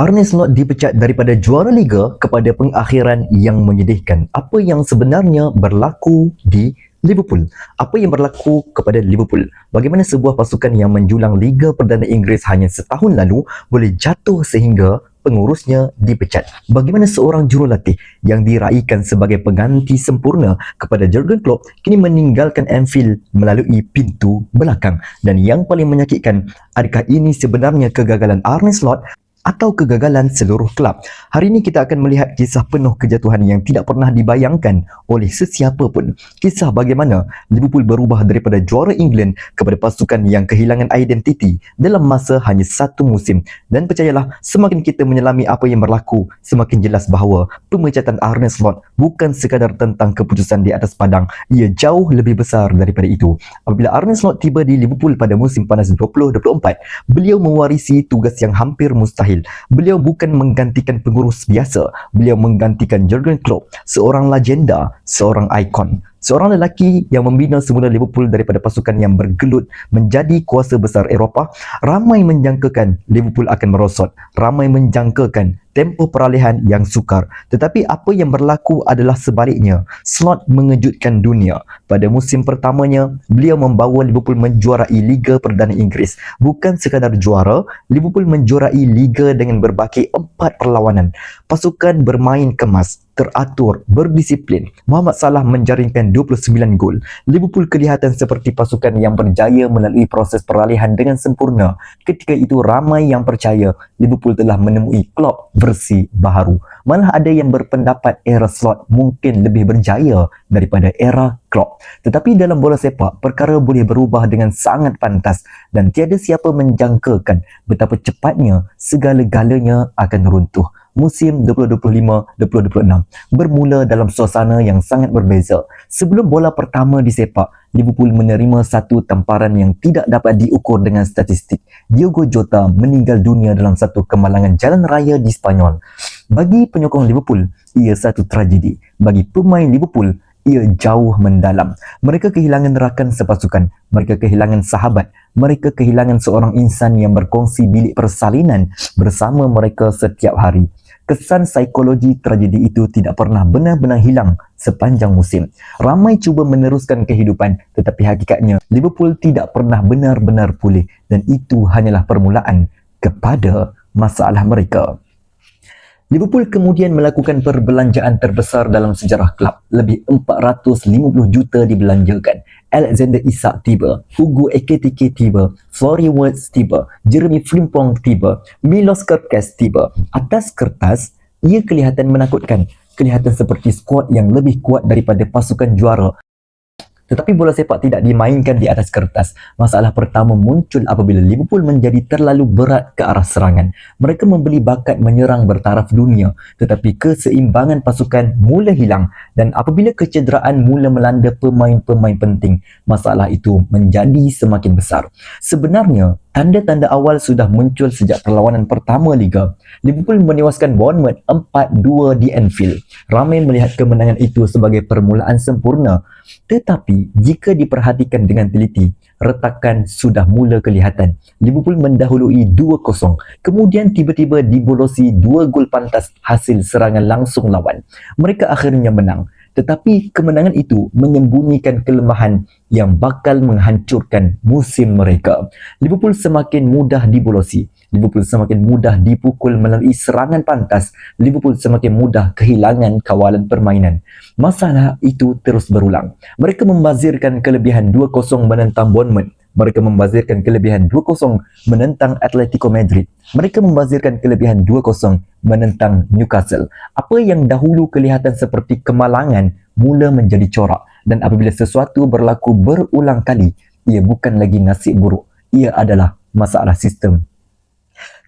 Arne Slot dipecat daripada juara Liga kepada pengakhiran yang menyedihkan. Apa yang sebenarnya berlaku di Liverpool? Apa yang berlaku kepada Liverpool? Bagaimana sebuah pasukan yang menjulang Liga Perdana Inggeris hanya setahun lalu boleh jatuh sehingga pengurusnya dipecat? Bagaimana seorang jurulatih yang diraihkan sebagai pengganti sempurna kepada Jurgen Klopp kini meninggalkan Anfield melalui pintu belakang? Dan yang paling menyakitkan, adakah ini sebenarnya kegagalan Arne Slot atau kegagalan seluruh kelab? Hari ini kita akan melihat kisah penuh kejatuhan yang tidak pernah dibayangkan oleh sesiapa pun. Kisah bagaimana Liverpool berubah daripada juara England kepada pasukan yang kehilangan identiti dalam masa hanya satu musim. Dan percayalah, semakin kita menyelami apa yang berlaku, semakin jelas bahawa pemecatan Arne Slot bukan sekadar tentang keputusan di atas padang. Ia jauh lebih besar daripada itu. Apabila Arne Slot tiba di Liverpool pada musim panas 2024, beliau mewarisi tugas yang hampir mustahil. Beliau bukan menggantikan pengurus biasa, beliau menggantikan Jurgen Klopp, seorang legenda, seorang ikon, seorang lelaki yang membina semula Liverpool daripada pasukan yang bergelut menjadi kuasa besar Eropah. Ramai menjangkakan Liverpool akan merosot, ramai menjangkakan tempoh peralihan yang sukar. Tetapi apa yang berlaku adalah sebaliknya. Slot mengejutkan dunia. Pada musim pertamanya, beliau membawa Liverpool menjuarai Liga Perdana Inggeris. Bukan sekadar juara, Liverpool menjuarai Liga dengan berbaki 4 perlawanan. Pasukan bermain kemas, teratur, berdisiplin. Mohamed Salah menjaringkan 29 gol. Liverpool kelihatan seperti pasukan yang berjaya melalui proses peralihan dengan sempurna. Ketika itu ramai yang percaya Liverpool telah menemui Klopp versi baharu. Malah ada yang berpendapat era Slot mungkin lebih berjaya daripada era Klopp. Tetapi dalam bola sepak, perkara boleh berubah dengan sangat pantas dan tiada siapa menjangkakan betapa cepatnya segala-galanya akan runtuh. Musim 2025-2026 bermula dalam suasana yang sangat berbeza. Sebelum bola pertama disepak, Liverpool menerima satu tamparan yang tidak dapat diukur dengan statistik. Diogo Jota meninggal dunia dalam satu kemalangan jalan raya di Spanyol. Bagi penyokong Liverpool, ia satu tragedi. Bagi pemain Liverpool, ia jauh mendalam. Mereka kehilangan rakan sepasukan, mereka kehilangan sahabat, mereka kehilangan seorang insan yang berkongsi bilik persalinan bersama mereka setiap hari. Kesan psikologi tragedi itu tidak pernah benar-benar hilang sepanjang musim. Ramai cuba meneruskan kehidupan, tetapi hakikatnya Liverpool tidak pernah benar-benar pulih dan itu hanyalah permulaan kepada masalah mereka. Liverpool kemudian melakukan perbelanjaan terbesar dalam sejarah kelab. Lebih 450 juta dibelanjakan. Alexander Isak tiba, Hugo Ekitike tiba, Florian Wirtz tiba, Jeremy Frimpong tiba, Milos Kerkez tiba. Atas kertas, ia kelihatan menakutkan. Kelihatan seperti skuad yang lebih kuat daripada pasukan juara. Tetapi bola sepak tidak dimainkan di atas kertas. Masalah pertama muncul apabila Liverpool menjadi terlalu berat ke arah serangan. Mereka membeli bakat menyerang bertaraf dunia, tetapi keseimbangan pasukan mula hilang dan apabila kecederaan mula melanda pemain-pemain penting, masalah itu menjadi semakin besar. Sebenarnya, tanda-tanda awal sudah muncul sejak perlawanan pertama Liga. Liverpool menewaskan Bournemouth 4-2 di Anfield. Ramai melihat kemenangan itu sebagai permulaan sempurna. Tetapi jika diperhatikan dengan teliti, retakan sudah mula kelihatan. Liverpool mendahului 2-0. Kemudian tiba-tiba dibolosi 2 gol pantas hasil serangan langsung lawan. Mereka akhirnya menang. Tetapi kemenangan itu menyembunyikan kelemahan yang bakal menghancurkan musim mereka. Liverpool semakin mudah dibolosi. Liverpool semakin mudah dipukul melalui serangan pantas. Liverpool semakin mudah kehilangan kawalan permainan. Masalah itu terus berulang. Mereka membazirkan kelebihan 2-0 menentang Bournemouth. Mereka membazirkan kelebihan 2-0 menentang Atletico Madrid. Mereka membazirkan kelebihan 2-0 menentang Newcastle. Apa yang dahulu kelihatan seperti kemalangan mula menjadi corak. Dan apabila sesuatu berlaku berulang kali, ia bukan lagi nasib buruk. Ia adalah masalah sistem.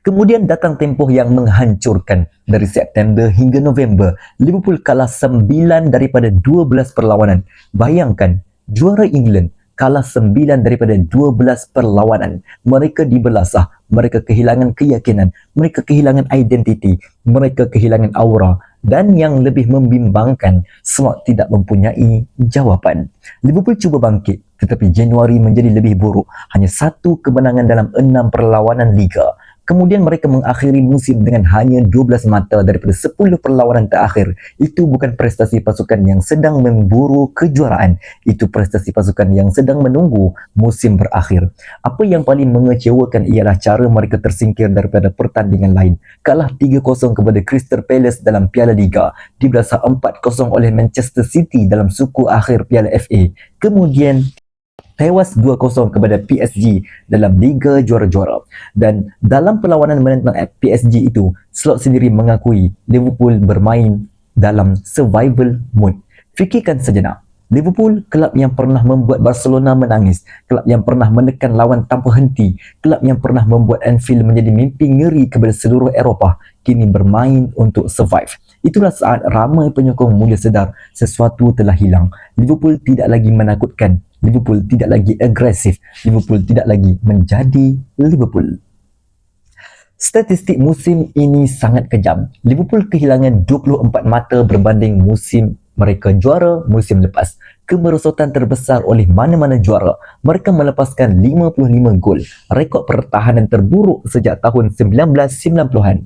Kemudian datang tempoh yang menghancurkan. Dari September hingga November, Liverpool kalah 9 daripada 12 perlawanan. Bayangkan, juara England kalah 9 daripada 12 perlawanan. Mereka dibelasah, mereka kehilangan keyakinan, mereka kehilangan identiti, mereka kehilangan aura. Dan yang lebih membimbangkan, Slot tidak mempunyai jawapan. Liverpool cuba bangkit, tetapi Januari menjadi lebih buruk. Hanya 1 kemenangan dalam 6 perlawanan Liga. Kemudian mereka mengakhiri musim dengan hanya 12 mata daripada 10 perlawanan terakhir. Itu bukan prestasi pasukan yang sedang memburu kejuaraan. Itu prestasi pasukan yang sedang menunggu musim berakhir. Apa yang paling mengecewakan ialah cara mereka tersingkir daripada pertandingan lain. Kalah 3-0 kepada Crystal Palace dalam Piala Liga. Dibelasah 4-0 oleh Manchester City dalam suku akhir Piala FA. Kemudian tewas 2-0 kepada PSG dalam Liga Juara-Juara. Dan dalam perlawanan menentang PSG itu, Slot sendiri mengakui Liverpool bermain dalam survival mode. Fikirkan sejenak. Liverpool, kelab yang pernah membuat Barcelona menangis, kelab yang pernah menekan lawan tanpa henti, kelab yang pernah membuat Anfield menjadi mimpi ngeri kepada seluruh Eropah, kini bermain untuk survive. Itulah saat ramai penyokong mula sedar sesuatu telah hilang. Liverpool tidak lagi menakutkan, Liverpool tidak lagi agresif, Liverpool tidak lagi menjadi Liverpool. Statistik musim ini sangat kejam. Liverpool kehilangan 24 mata berbanding musim mereka juara musim lepas. Kemerosotan terbesar oleh mana-mana juara. Mereka melepaskan 55 gol. Rekod pertahanan terburuk sejak tahun 1990-an.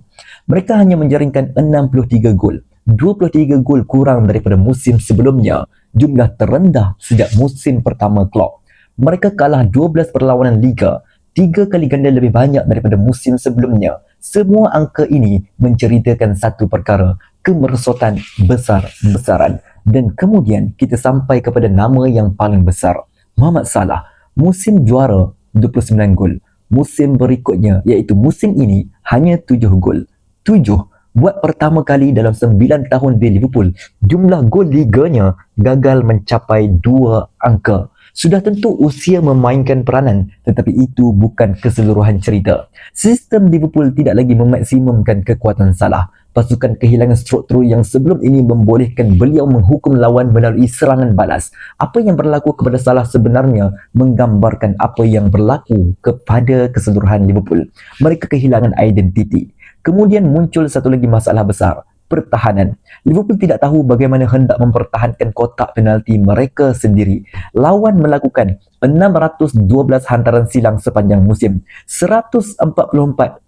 Mereka hanya menjaringkan 63 gol. 23 gol kurang daripada musim sebelumnya. Jumlah terendah sejak musim pertama Klopp. Mereka kalah 12 perlawanan Liga. 3 kali ganda lebih banyak daripada musim sebelumnya. Semua angka ini menceritakan satu perkara. Kemerosotan besar-besaran. Dan kemudian kita sampai kepada nama yang paling besar. Mohamed Salah. Musim juara 29 gol. Musim berikutnya iaitu musim ini hanya 7 gol. 7. Buat pertama kali dalam 9 tahun di Liverpool, jumlah gol liganya gagal mencapai 2 angka. Sudah tentu usia memainkan peranan, tetapi itu bukan keseluruhan cerita. Sistem Liverpool tidak lagi memaksimumkan kekuatan Salah. Pasukan kehilangan struktur yang sebelum ini membolehkan beliau menghukum lawan melalui serangan balas. Apa yang berlaku kepada Salah sebenarnya menggambarkan apa yang berlaku kepada keseluruhan Liverpool. Mereka kehilangan identiti. Kemudian muncul satu lagi masalah besar. Pertahanan. Liverpool tidak tahu bagaimana hendak mempertahankan kotak penalti mereka sendiri. Lawan melakukan 612 hantaran silang sepanjang musim. 144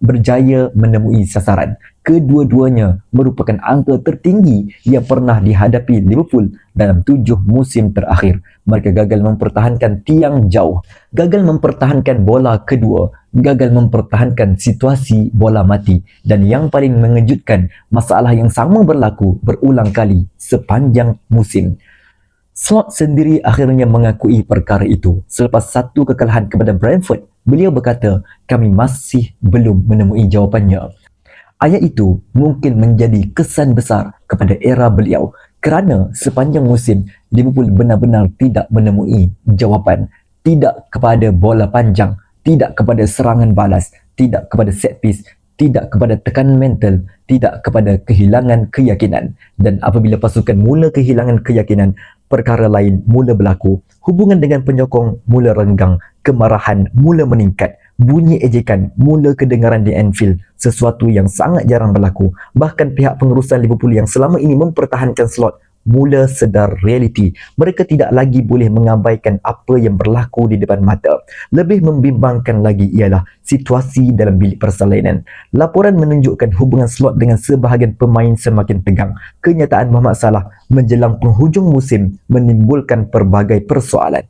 berjaya menemui sasaran. Kedua-duanya merupakan angka tertinggi yang pernah dihadapi Liverpool dalam 7 musim terakhir. Mereka gagal mempertahankan tiang jauh, gagal mempertahankan bola kedua, gagal mempertahankan situasi bola mati, dan yang paling mengejutkan, masalah yang sama berlaku berulang kali sepanjang musim. Slot sendiri akhirnya mengakui perkara itu. Selepas satu kekalahan kepada Brentford, beliau berkata, "Kami masih belum menemui jawapannya." Ayat itu mungkin menjadi kesan besar kepada era beliau kerana sepanjang musim Liverpool benar-benar tidak menemui jawapan. Tidak kepada bola panjang, tidak kepada serangan balas, tidak kepada set piece, tidak kepada tekanan mental, tidak kepada kehilangan keyakinan. Dan apabila pasukan mula kehilangan keyakinan, perkara lain mula berlaku. Hubungan dengan penyokong mula renggang, kemarahan mula meningkat, bunyi ejekan mula kedengaran di Anfield, sesuatu yang sangat jarang berlaku. Bahkan pihak pengurusan Liverpool yang selama ini mempertahankan Slot mula sedar realiti. Mereka tidak lagi boleh mengabaikan apa yang berlaku di depan mata. Lebih membimbangkan lagi ialah situasi dalam bilik persalinan. Laporan menunjukkan hubungan Slot dengan sebahagian pemain semakin tegang. Kenyataan Mohamed Salah menjelang penghujung musim menimbulkan pelbagai persoalan.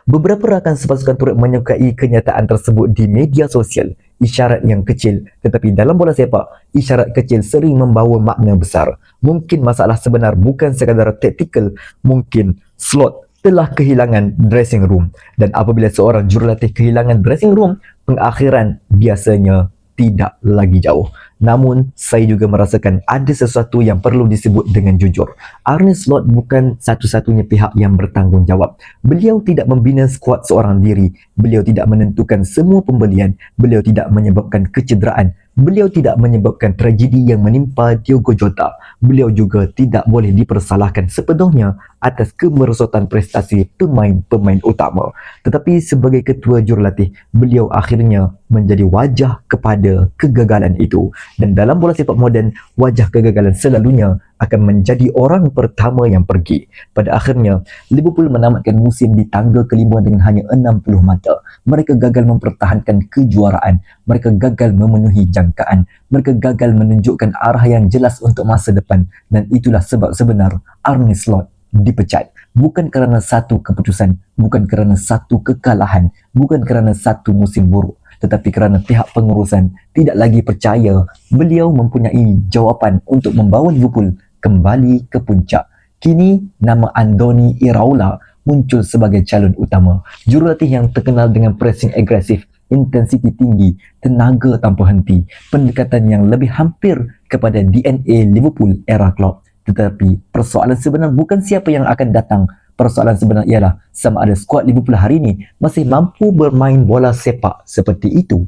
Beberapa rakan sepasukan turut menyukai kenyataan tersebut di media sosial. Isyarat yang kecil, tetapi dalam bola sepak, isyarat kecil sering membawa makna besar. Mungkin masalah sebenar bukan sekadar taktikal, mungkin Slot telah kehilangan dressing room. Dan apabila seorang jurulatih kehilangan dressing room, pengakhiran biasanya tidak lagi jauh. Namun, saya juga merasakan ada sesuatu yang perlu disebut dengan jujur. Arne Slot bukan satu-satunya pihak yang bertanggungjawab. Beliau tidak membina skuad seorang diri. Beliau tidak menentukan semua pembelian. Beliau tidak menyebabkan kecederaan. Beliau tidak menyebabkan tragedi yang menimpa Diogo Jota. Beliau juga tidak boleh dipersalahkan sepenuhnya atas kemerosotan prestasi pemain-pemain utama. Tetapi sebagai ketua jurulatih, beliau akhirnya menjadi wajah kepada kegagalan itu. Dan dalam bola sepak moden, wajah kegagalan selalunya akan menjadi orang pertama yang pergi. Pada akhirnya, Liverpool menamatkan musim di tangga kelima dengan hanya 60 mata. Mereka gagal mempertahankan kejuaraan. Mereka gagal memenuhi jangkaan. Mereka gagal menunjukkan arah yang jelas untuk masa depan. Dan itulah sebab sebenar Arne Slot dipecat. Bukan kerana satu keputusan, bukan kerana satu kekalahan, bukan kerana satu musim buruk, tetapi kerana pihak pengurusan tidak lagi percaya beliau mempunyai jawapan untuk membawa Liverpool kembali ke puncak. Kini nama Andoni Iraola muncul sebagai calon utama. Jurulatih yang terkenal dengan pressing agresif, intensiti tinggi, tenaga tanpa henti, pendekatan yang lebih hampir kepada DNA Liverpool era Klopp. Tetapi persoalan sebenar bukan siapa yang akan datang. Persoalan sebenar ialah sama ada skuad Liverpool hari ini masih mampu bermain bola sepak seperti itu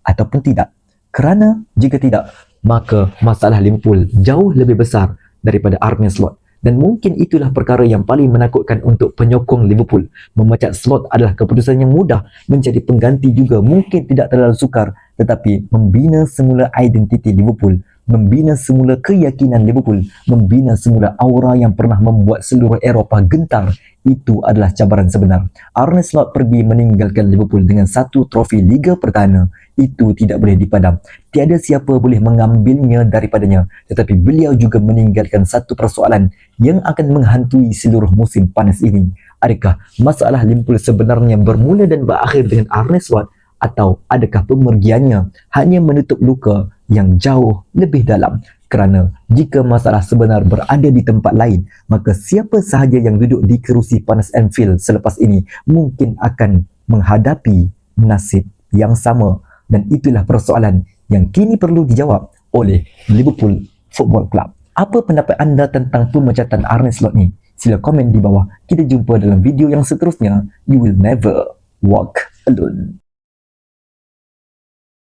ataupun tidak. Kerana jika tidak, maka masalah Liverpool jauh lebih besar daripada Arne Slot. Dan mungkin itulah perkara yang paling menakutkan untuk penyokong Liverpool. Memecat Slot adalah keputusan yang mudah, menjadi pengganti juga mungkin tidak terlalu sukar, tetapi membina semula identiti Liverpool, membina semula keyakinan Liverpool, membina semula aura yang pernah membuat seluruh Eropah gentar, itu adalah cabaran sebenar. Arne Slot pergi meninggalkan Liverpool dengan satu trofi Liga Perdana. Itu tidak boleh dipadam. Tiada siapa boleh mengambilnya daripadanya. Tetapi beliau juga meninggalkan satu persoalan yang akan menghantui seluruh musim panas ini. Adakah masalah Liverpool sebenarnya bermula dan berakhir dengan Arne Slot, atau adakah pemergiannya hanya menutup luka yang jauh lebih dalam? Kerana jika masalah sebenar berada di tempat lain, maka siapa sahaja yang duduk di kerusi panas Anfield selepas ini mungkin akan menghadapi nasib yang sama. Dan itulah persoalan yang kini perlu dijawab oleh Liverpool Football Club. Apa pendapat anda tentang pemecatan Arne Slot ni? Sila komen di bawah. Kita jumpa dalam video yang seterusnya. You will never walk alone.